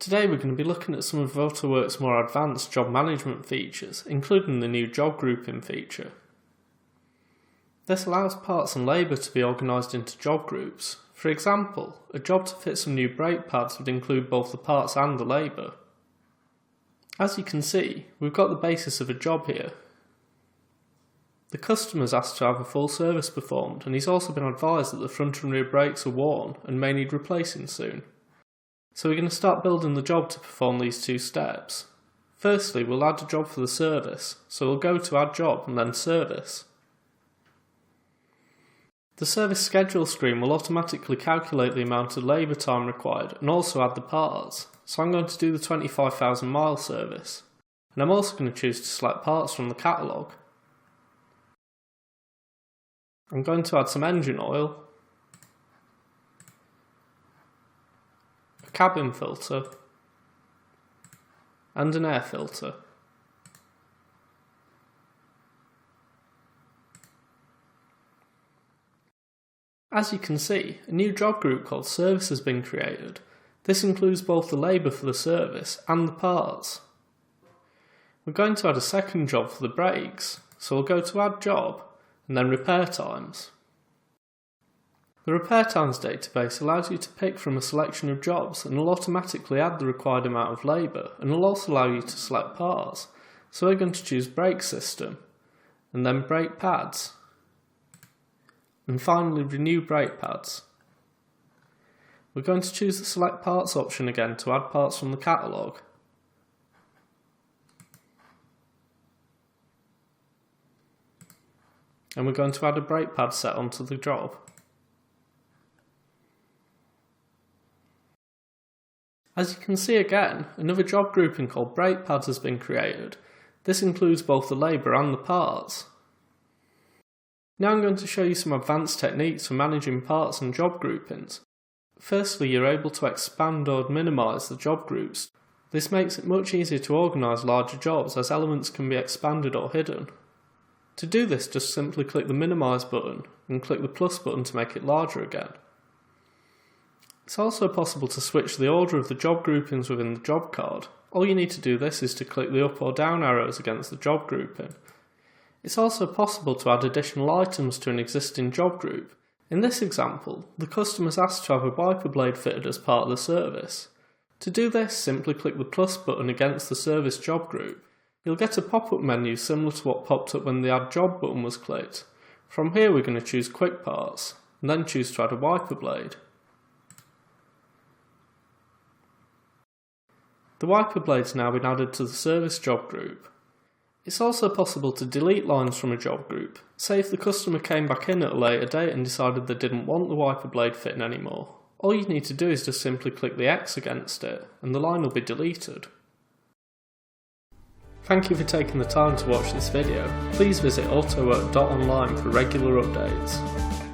Today we're going to be looking at some of Autowork's more advanced job management features, including the new job grouping feature. This allows parts and labour to be organised into job groups. For example, a job to fit some new brake pads would include both the parts and the labour. As you can see, we've got the basis of a job here. The customer's asked to have a full service performed, and he's also been advised that the front and rear brakes are worn and may need replacing soon. So we're going to start building the job to perform these two steps. Firstly, we'll add a job for the service, so we'll go to Add Job and then Service. The service schedule screen will automatically calculate the amount of labour time required and also add the parts, so I'm going to do the 25,000 mile service, and I'm also going to choose to select parts from the catalogue. I'm going to add some engine oil, a cabin filter, and an air filter. As you can see, a new job group called Service has been created. This includes both the labour for the service and the parts. We're going to add a second job for the brakes, so we'll go to Add Job and then Repair Times. The Repair Times database allows you to pick from a selection of jobs and will automatically add the required amount of labour, and will also allow you to select parts. So we're going to choose Brake System and then Brake Pads, and finally Renew Brake Pads. We're going to choose the Select Parts option again to add parts from the catalogue. And we're going to add a brake pad set onto the job. As you can see again, another job grouping called Brake Pads has been created. This includes both the labour and the parts. Now I'm going to show you some advanced techniques for managing parts and job groupings. Firstly, you're able to expand or minimise the job groups. This makes it much easier to organise larger jobs as elements can be expanded or hidden. To do this, just simply click the Minimise button and click the plus button to make it larger again. It's also possible to switch the order of the job groupings within the job card. All you need to do this is to click the up or down arrows against the job grouping. It's also possible to add additional items to an existing job group. In this example, the customer is asked to have a wiper blade fitted as part of the service. To do this, simply click the plus button against the service job group. You'll get a pop-up menu similar to what popped up when the Add Job button was clicked. From here we're going to choose Quick Parts, and then choose to add a wiper blade. The wiper blade's now been added to the service job group. It's also possible to delete lines from a job group. Say if the customer came back in at a later date and decided they didn't want the wiper blade fitting anymore. All you need to do is just simply click the X against it, and the line will be deleted. Thank you for taking the time to watch this video. Please visit autowork.online for regular updates.